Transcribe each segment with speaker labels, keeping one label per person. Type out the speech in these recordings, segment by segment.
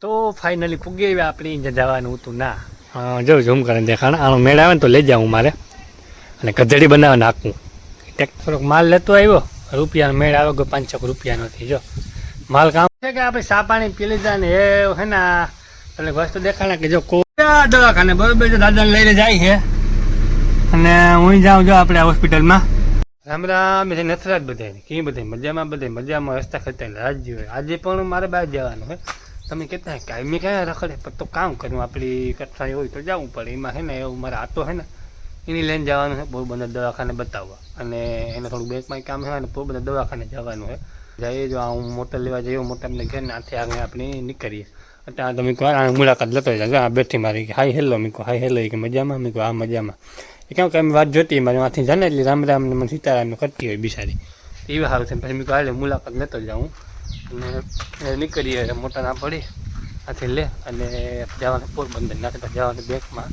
Speaker 1: તો ફાઇનલી પૂગી આવ્યા આપણે જવાનું હતું ના જો ઝૂમ કરીને દેખાણ આનો મેળ આવે ને તો લઈ જાઉં મારે અને કચડી બનાવવા નાખું થોડોક માલ લેતો આવ્યો રૂપિયાનો મેળ આવે ગયો 500 રૂપિયાનો થી જો માલ કામ છે કે આપણે સા પાણી પી લીધા ને એ હે ને એટલે વસ્તુ દેખાણે કે જો કોઈ દવાખાને બરોબર જો દાદાને લઈને જાય છે અને હું જાઉં જો આપણે હોસ્પિટલમાં રામ રામ નથરાજ બધાને કે બધા મજામાં રસ્તા ખર્ચા રાજ્ય હોય આજે પણ મારે બહાર જવાનું હોય તમે કહેતા કાયમી ક્યાં રખડે પણ તો કામ કર્યું આપણી કઠણાઈ હોય તો જવું પડે એમાં હે ને એવું મારે આતો હે ને એની લઈને જવાનું છે પોરબંદર દવાખાને બતાવવા અને એને થોડું બેંકમાં કામ છે અને પોરબંદર દવાખાને જવાનું છે જઈએ જો હું મોટર લેવા જઈએ મોટા અમને ઘર નાથી આગળ આપણે નીકળીએ અત્યારે તો મીકો મુલાકાત લેતો જાય બેઠી મારી કે હાઈ હેલો મીકો હાઈ હેલો કે મજામાં મીકો આ મજામાં એ કેમ કે અમે વાત જોતી મારી માંથી જાણે એટલે રામ રામ ને મને સીતારામને કરતી હોય બિચારી એવા સારું છે પછી મીકો હાલે મુલાકાત લેતો જાઉં અને નીકળીએ મોટા ના પડી આથી લે અને જવાનું પોરબંદર નાથી જવાનું બેંકમાં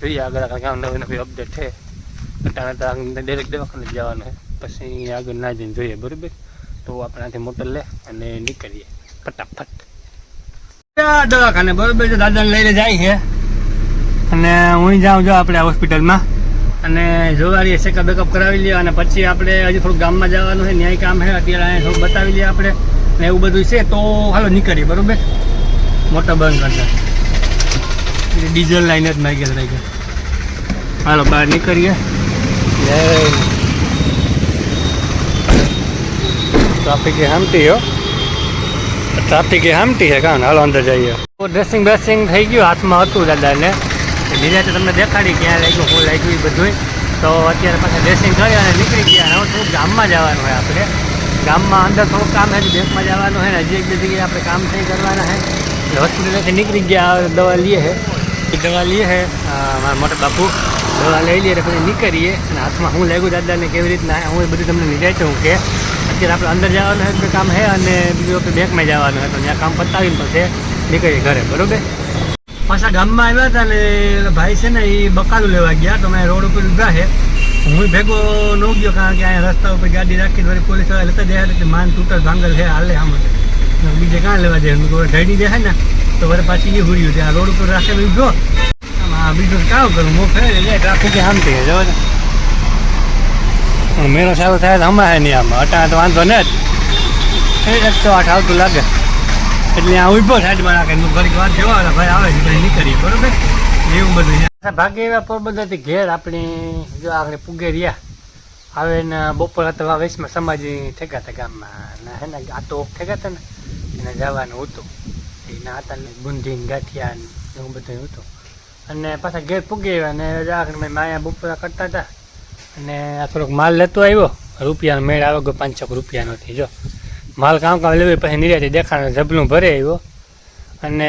Speaker 1: જોઈએ આગળ આગળ નવી નવી અપડેટ છે અત્યારે તો ડાયરેક્ટ દવાખાને જવાનું છે પછી આગળ ના જઈને જોઈએ બરાબર તો આપણે આથી મોટર લે અને નીકળીએ ફટાફટ દવાખાને બરાબર છે દાદાને લઈને જાય છે અને હું જાઉં જો આપણે હોસ્પિટલમાં અને જોવારીએ ચેકઅપ બેકઅપ કરાવી લઈએ અને પછી આપણે હજી થોડુંક ગામમાં જવાનું છે ન્યાય કામ છે અત્યારે અહીંયા થોડુંક બતાવી લઈએ આપણે ને એવું બધું છે તો હાલો નીકળીએ બરાબર મોટર બંધ કરતા ડીઝલ લાઈને જ માગી રહી ગયા હાલો બહાર નીકળીએ ટ્રાફિક એ હામતી હો ટ્રાફિક એ હામતી છે કાં હાલો અંદર જઈએ ડ્રેસિંગ બ્રેસિંગ થઈ ગયું હાથમાં હતું દાદાને બીજા તો તમને દેખાડી ક્યાં લાગ્યું શું લાગ્યું એ બધું તો અત્યારે પાછા ડ્રેસિંગ કરી અને નીકળી ગયા હવે થોડુંક ગામમાં જવાનું હોય આપણે ગામમાં અંદર થોડુંક કામ છે બેંકમાં જવાનું હોય ને હજી એક બે જગ્યાએ આપણે કામ થઈ કરવાના છે એટલે હોસ્પિટલથી નીકળી ગયા દવા લઈએ છે મારા મોટા બાપુ દવા લઈ લઈએ પછી નીકળીએ અને હાથમાં હું લાગ્યું દાદાને કેવી રીતના હું એ બધું તમને નિરાય છું કે અત્યારે આપણે અંદર જવાનું હોય કામ છે અને બીજું આપણે બેંકમાં જવાનું હોય તો ત્યાં કામ પતાવીને પછી નીકળીએ ઘરે બરોબર પાછા ગામમાં આવ્યા હતા ને ભાઈ છે ને એ બકાલું લેવા ગયા તો મેં રોડ ઉપર ઊભા છે હું ભેગો ન ગયો કારણ કે અહીંયા રસ્તા ઉપર ગાડી રાખીને વળી પોલીસ વાળા લેતા જાય માન તૂટલ ભાંગલ છે હાલે આમ બીજે કાં લેવા જાય ઢળી દે ને તો વળી પાછી એ હુર્યું ત્યાં રોડ ઉપર રાખેલું ઊભો આમાં બીજું કામ કરું મોખ જાય ટ્રાફિક આમ થઈ જાય જો મેળો સારો થાય તો હમણાં નહીં આમાં અટાણે તો વાંધો ને જ 108 આવતું લાગે એટલે આ ઉભો સાઈડમાં રાખે ઘડીક વાર જવા ભાઈ આવે છે નીકળીએ બરોબર એવું બધું ભાગે એવા પોરબંદરથી ઘેર આપણે જો આપણે પૂગે રહ્યા આવે ને બપોર હતા વયસમાં સમાજી ઠેકા હતા ગામમાં હે ને આ તો ઠેકા હતા ને એને જવાનું હતું એના હતા ને ગુંદી ગાંઠિયા ને એવું બધું હતું અને પાછા ઘેર પૂગે આવ્યા ને આપણે માયા બપોરા કરતા હતા અને આ થોડોક માલ લેતો આવ્યો રૂપિયાનો મેળ આવે ગયો 500 રૂપિયાનો થી જો માલ કામ લેવી પછી નિરાતે દેખાડે જબલું ભરે આવ્યો અને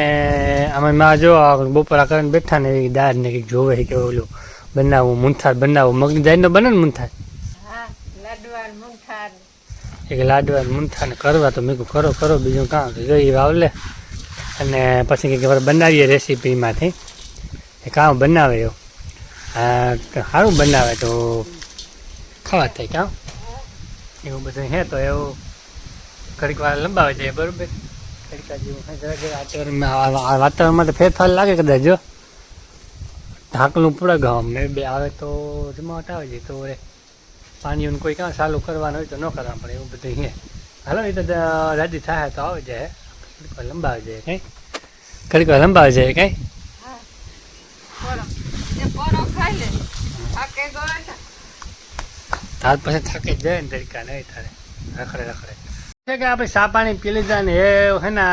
Speaker 1: આમાં માં જો બપોરા કરીને બેઠા ને એ દાળ ને કંઈક જોવે કે ઓલું બનાવવું મૂંથાર બનાવવું મગની દાળનો બને ને મૂંથાર એક લાડવા મૂંથાર ને કરવા તો મેં કરો બીજું કામ જોઈ વાવલે અને પછી કંઈક બનાવીએ રેસીપીમાંથી એ કામ બનાવે એવું સારું બનાવે તો ખાવા થાય કામ એવું બધું હે તો એવું ઘડીક વાર લંબાવે જાય બરોબર વાતાવરણમાં તો ફેરફાર લાગે કદાચ જો ઢાંકલું પૂરા ગામને બે આવે તો જમાવટ આવે છે તો પાણીનું કોઈ કામ ચાલુ કરવાનું હોય તો ન કરવા પડે એવું બધું હે હાલો એ તો રાજી થાય તો આવે જાય ઘડીક વાર લંબાવે જાય કઈ ઘડીક વાર લંબાવે જાય કઈ તાર પછી થાકી જાય ને તરીકા નહીં તારે રખડે છે કે આપણે સા પાણી પી લીધા ને એ હે ને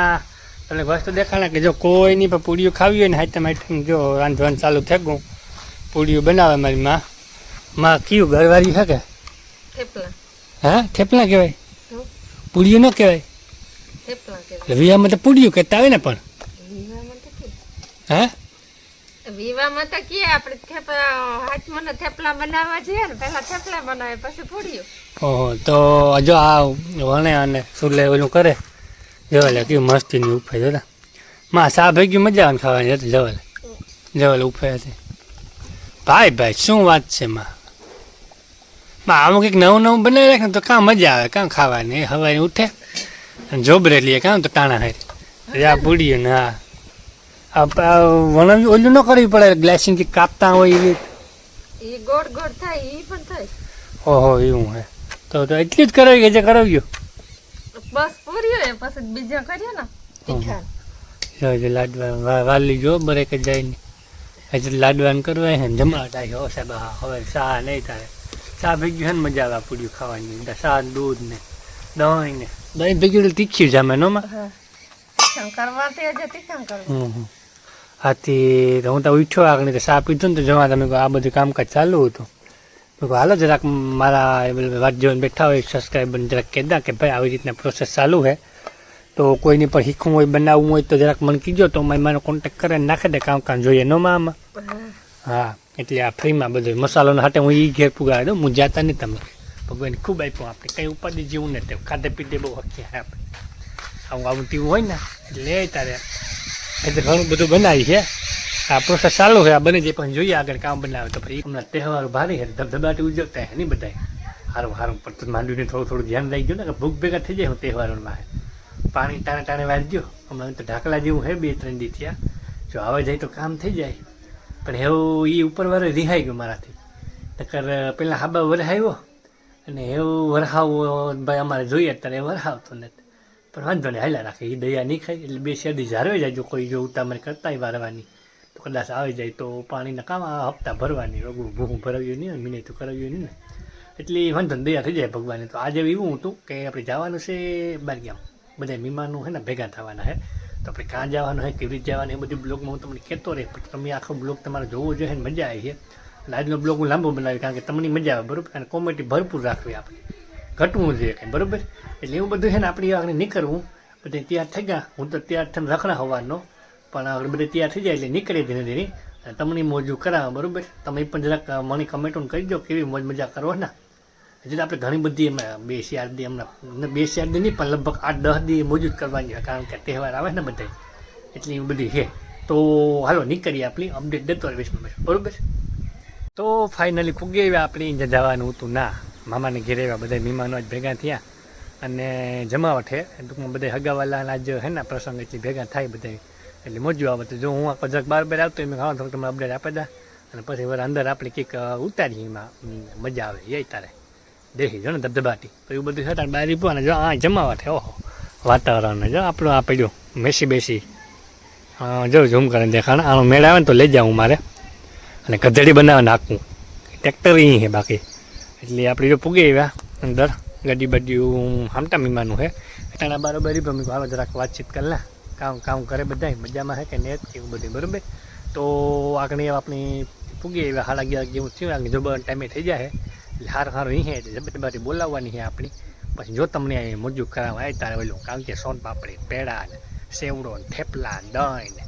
Speaker 1: તમને વસ્તુ દેખાણે કે જો કોઈની પણ પૂડીઓ ખાવી હોય ને હાઈટમ જો રાંધવાનું ચાલુ થઈ ગયું પૂડીઓ બનાવે મારી માં કયું ઘરવાળી છે કે હા થેપલા કહેવાય પૂડીઓ ન કહેવાય એટલે વિવાહમાં તો પૂડીઓ કહેતા હોય ને પણ હા
Speaker 2: વિવાહમાં તો કે આપણે હાથમાં થેપલા બનાવવા જઈએ ને પહેલા થેપલા બનાવે પછી પૂડીઓ
Speaker 1: ઓહો તો જો આ વણે અને સુલે ઓલું કરે જવાલે કેવું મસ્તીની ઉફાઈ જોતા માં સા ભેગી મજા આવે ખાવાની હતી જવાલે ઉફાઈ હતી ભાઈ શું વાત છે માં આમાં કંઈક નવું બનાવી રાખે ને તો કાં મજા આવે કાં ખાવાની હવારે ઉઠે જોબરે લઈએ કાં તો ટાણા હારી આ પૂડીઓ ને હા વણ ઓલું ન કરવી પડે ગ્લાસિંગ થી કાપતા હોય એવી.
Speaker 2: ઈ ગોળ ગોળ થાય ઈ પણ થાય.
Speaker 1: ઓહો એવું હે તો એટલી જ કરાવી કે જે કરાવ્યું.
Speaker 2: બસ પૂરી હોય પછી બીજા કરીએ ને તીખા.
Speaker 1: લાડવા વાલી જો બરે કે જાય ને હજી લાડવાન કરવા હે ને જમા થાય હો સાહેબ. હા હવે ચા નહીં થાય ચા ભેગી છે ને મજા આવે પૂડ્યું ખાવાની. ચા દૂધ ને દહીં ને દહીં ભેગી તીખી જામે નો માં.
Speaker 2: કરવા તે જે તીખા કરવા.
Speaker 1: હાથી હું તો ઉઠ્યો આગળ તો ચા પીધું ને તો જવા તમે આ બધું કામકાજ ચાલુ હતું. હાલો જરાક મારા વાત જોઈને બેઠા હોય સબસ્ક્રાઈબર જરાક કહેતા કે ભાઈ આવી રીતના પ્રોસેસ ચાલુ છે તો કોઈની પર શીખવું હોય બનાવવું હોય તો જરાક મને કીજો તો મારો કોન્ટેક્ટ કરે નાખે દે કામ જોઈએ નો આમાં. હા એટલે આ ફ્રીમાં બધું મસાલોના હાટે હું એ ઘેર પુગાડી દઉં હું જાતા નહીં તમે ભગવાન ખૂબ આપ્યું આપણે કંઈ ઉપાધિ જેવું નથી ખાધે પીધે બહુ હકી આપણે આવું આવું તેવું હોય ને એટલે તારે એટલે ઘણું બધું બનાવી છે. આ પ્રોસેસ ચાલુ છે આ બની જાય પણ જોઈએ આગળ કામ બનાવે તો પછી હમણાં તહેવારો ભારે છે ધબધબાટી ઉજવતા હે નહીં બધા સારું સારું પડતું માંડવીને થોડું ધ્યાન રહી ગયું ને કે ભૂખ ભેગા થઈ જાય હું તહેવારોમાં પાણી ટાણે ટાણે વાંચજો હમણાં તો ઢાકલા જેવું હે 2-3 દી થયા જો આવે જાય તો કામ થઈ જાય પણ એવું એ ઉપરવાળો રિહાઈ ગયો મારાથી નકર પેલા હાબા વરહાવ્યો અને એવું વરહાવો ભાઈ અમારે જોઈએ ત્યારે વરહાવતો નથી પણ વાંધો નહીં હાલ્યા રાખે એ દયા નહીં ખાય એટલે 2 શેરડી ઝારવે જાય જો કોઈ જો ઉતામરે કરતા વારવાની તો કદાચ આવી જાય તો પાણીના કામ હપ્તા ભરવાની રોગું ભૂખું ભરાવ્યું નહીં ને મીને તો કરાવ્યું નહીં ને એટલે વાંધો ને દયા થઈ જાય ભગવાને. તો આજે એવું હતું કે આપણે જવાનું છે બારગામ બધા મહેમાનો છે ને ભેગા થવાના છે તો આપણે ક્યાં જવાનું છે કેવી રીતે જવાનું એ બધી બ્લોગમાં હું તમને કહેતો રહે પછી તમે આખો બ્લોગ તમારે જોવો જોઈએ ને મજા આવી છે. અને આજનો બ્લોગ હું લાંબો બનાવી કારણ કે તમને મજા આવે બરાબર અને કોમેડી ભરપૂર રાખવી આપણે ઘટવું જોઈએ કંઈ બરાબર એટલે એવું બધું છે ને આપણી આગળ નીકળવું બધે તૈયાર થઈ ગયા હું તો તૈયાર થઈને રખડા હોવાનો પણ આગળ બધે તૈયાર થઈ જાય એટલે નીકળે ધીરે ધીરે અને તમને મોજું કરાવે બરાબર. તમે પણ જરાક મને કમેન્ટો કરી દો કેવી મોજ મજા કરો ને એટલે આપણે ઘણી બધી એમાં 2-4 દી હમણાં 2-4 દી નહીં પણ લગભગ 8-10 દી મોજૂદ કરવાની હોય કારણ કે તહેવાર આવે ને બધા એટલી બધી છે. તો હાલો નીકળીએ આપણી અપડેટ દેતો રહીશ બરાબર. તો ફાઇનલી પૂગી આવ્યા આપણે જવાનું હતું ના મામાને ઘેરે આવ્યા બધા મહેમાનો જ ભેગા થયા અને જમાવટ છે ટૂંકમાં બધા હગાવાલા આજ હે ને પ્રસંગ એટલી ભેગા થાય બધા એટલે મોજું આવે તો જો હું આખો જરાક બાર આવતો એમ ખાવા થોડું તમે અપડેટ આપી દા અને પછી વાર અંદર આપણે કંઈક ઉતારીએ એમાં મજા આવે એ તારે દેખી જો ને ધબધબાટી તો એવું બધું છે તારે બારી પો ને જો આ જમાવટ ઓહો વાતાવરણ જો આપણું આ પડ્યું બેસી જો ઝૂમ કરીને દેખાણ આનો મેળ આવે ને તો લઈ જાઉં મારે અને ગધેડી બનાવે નાખવું ટ્રેક્ટર અહીં છે બાકી એટલે આપણે જો પૂગી આવ્યા અંદર ગાડી બાડી હામટા મીમાનું છે એટલે બરાબર પણ આવે જરાક વાતચીત કરલા કામ કરે બધા મજામાં છે કે નેત એવું બધું બરાબર. તો આગળ આપણી પૂગી આવ્યા 11:30 જેવું થયું આગળ જો ટાઈમે થઈ જાય એટલે સારું અહીં એટલે જબરદસ્તી બોલાવવાની છે આપણી પછી જો તમને અહીં મોજું કરાવવા આવે તારે ઓલું કારણ કે સોન પાપડી પેડા ને સેવડો ને થેપલા દહીં ને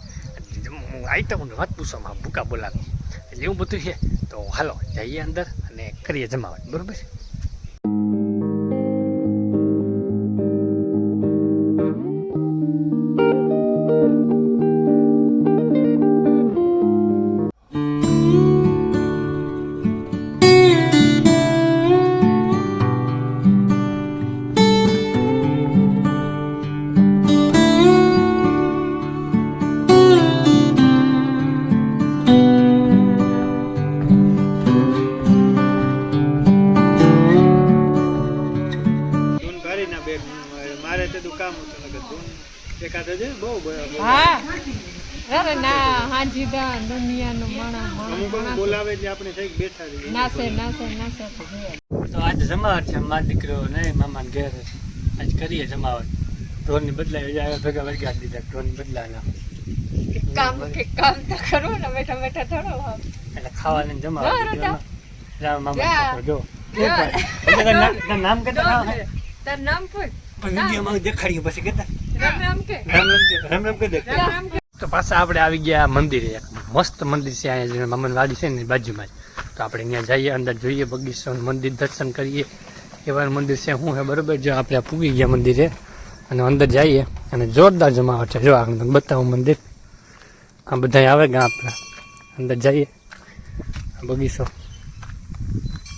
Speaker 1: આઈટમ વાત પૂછવામાં ભૂકા બોલાવે એટલે એવું બધું છે. તો હાલો જઈએ અંદર અને કરીએ જમાવટ બરાબર. મારે તો કામ હતું એકાદો છે બહુ
Speaker 2: હા અરે ના હાજી દા દુનિયાનું માણા
Speaker 1: બોલાવે એટલે આપણે થઈ બેઠા રહીએ
Speaker 2: નાસે
Speaker 1: તો આજ જમાવટ છે મારા દીકરો ને મામાને ઘેર આજ કરીએ જમાવટ ઢોરની બદલાવી જાય ભેગા વર્ગા દીધા ઢોરની બદલાના
Speaker 2: કામ તો કરવું ને બેઠા થોડો
Speaker 1: એટલે ખાવાની જમાવટ મામા જો નામ કેતા
Speaker 2: તાર નામ પૂછ
Speaker 1: દેખાડ્યું પછી કેતા
Speaker 2: રામ રામ કે
Speaker 1: તો પાછા આપણે આવી ગયા મંદિરે એક મસ્ત મંદિર છે અહીંયા મામાની વાડી છે ને બાજુમાં જ તો આપણે ત્યાં જઈએ અંદર જોઈએ બગીચો મંદિર દર્શન કરીએ એવા મંદિર છે શું છે બરાબર. જો આપણે પૂગી ગયા મંદિરે અને અંદર જઈએ અને જોરદાર જમાવટ છે જો આપણે તમને બતાવું મંદિર આ બધા આવે ગયા આપણે અંદર જઈએ બગીચો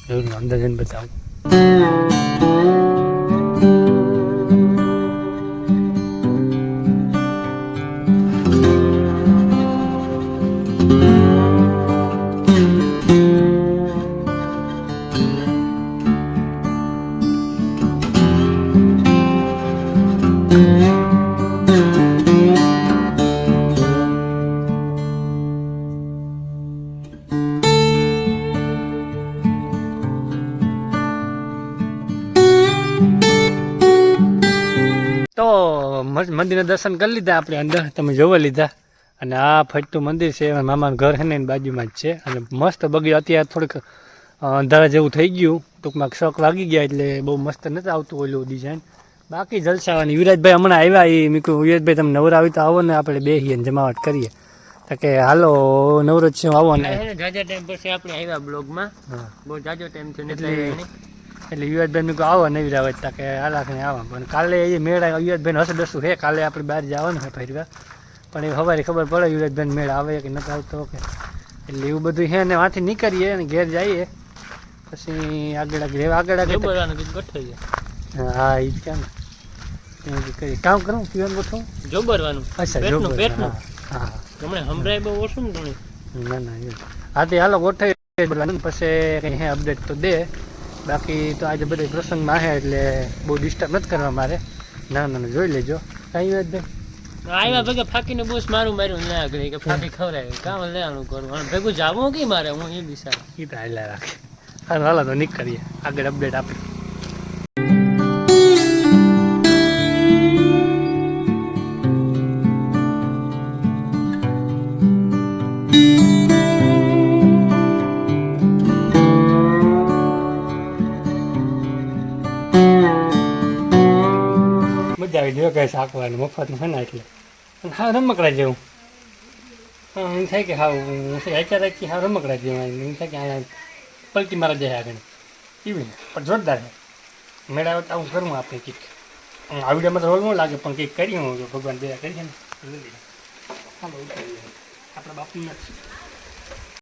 Speaker 1: જોયું અંદર જઈને બતાવું. મસ્ત મંદિરના દર્શન કરી લીધા આપણે અંદર, તમે જોવા લીધા. અને આ ફરતું મંદિર છે, એમાં મામાનું ઘર છે ને એની બાજુમાં જ છે. અને મસ્ત બગીચો, અત્યારે થોડીક અંધારા જેવું થઈ ગયું, ટૂંકમાં 6 વાગી ગયા એટલે બહુ મસ્ત નથી આવતું ઓલું ડિઝાઇન. બાકી જલસાવાની. યુવરાજભાઈ હમણાં આવ્યા, એ મેં કહ્યું યુવરાજભાઈ તમે નવરા આવી તો આવો ને આપણે બેસીએ ને જમાવટ કરીએ. તો કે હાલો નવરો જ છું, આવો ને.
Speaker 3: જાજા ટાઈમ પછી આપણે આવ્યા બ્લોગમાં.
Speaker 1: હા,
Speaker 3: બહુ જાજો ટાઈમ થયો
Speaker 1: એટલે યુવરાજભાઈ મેં કહું આવો નવરા હોય તો કે હાલાખને આવા. પણ કાલે એ મેળા યુવરાજભાઈને હશે દસું છે, કાલે આપણે બહાર જવાનું છે ફરવા. પણ એ સવારે ખબર પડે યુવરાજભાઈને મેળ આવે કે નથી આવતો કે. એટલે એવું બધું છે ને વાંથી નીકળીએ અને ઘેર જઈએ પછી આગળ
Speaker 3: ગોઠવીએ.
Speaker 1: હા એ જ ક્યાં ને કરી કામ કરું પીવાનું ગોઠવું
Speaker 3: જોબરવાનું.
Speaker 1: અચ્છા
Speaker 3: પેટનું.
Speaker 1: હા
Speaker 3: હમણાં હમરાય બહુ ઓછું ને ઘણી.
Speaker 1: ના ના એ હા તે હાલો ગોઠવી પછી કંઈ હે અપડેટ તો દે. બાકી તો આજે બધા પ્રસંગમાં છે એટલે બહુ ડિસ્ટર્બ નથી કરવા મારે. ના ના જોઈ લેજો કાંઈ વાત નહીં.
Speaker 3: આવ્યા ભેગા ફાકીને બૂસ મારું ના આગળ કે ફાકી ખવડાય કામ લેવાનું કરું અને ભેગું જાવું કે મારે હું એ દિશા
Speaker 1: એ તો હાલ્યા રાખે. હાલો હાલો તો નીકળીએ આગળ અપડેટ આપી. મજા આવી જો કઈ શાકવાનું મફતનું છે ને એટલે. અને હા રમકડા જેવું. હા એમ થાય કે હા આચા રાખી હા રમકડા જેવું એમ થાય કે અહીંયા પલટી મારા જાય આગળ એવી પણ જોરદાર છે. મેળા તો આવું કરવું આપણે કંઈક આવડ્યામાં તો રોલ ન લાગે પણ કંઈક કર્યું ભગવાન દયા કરી છે ને આપણા બાપુને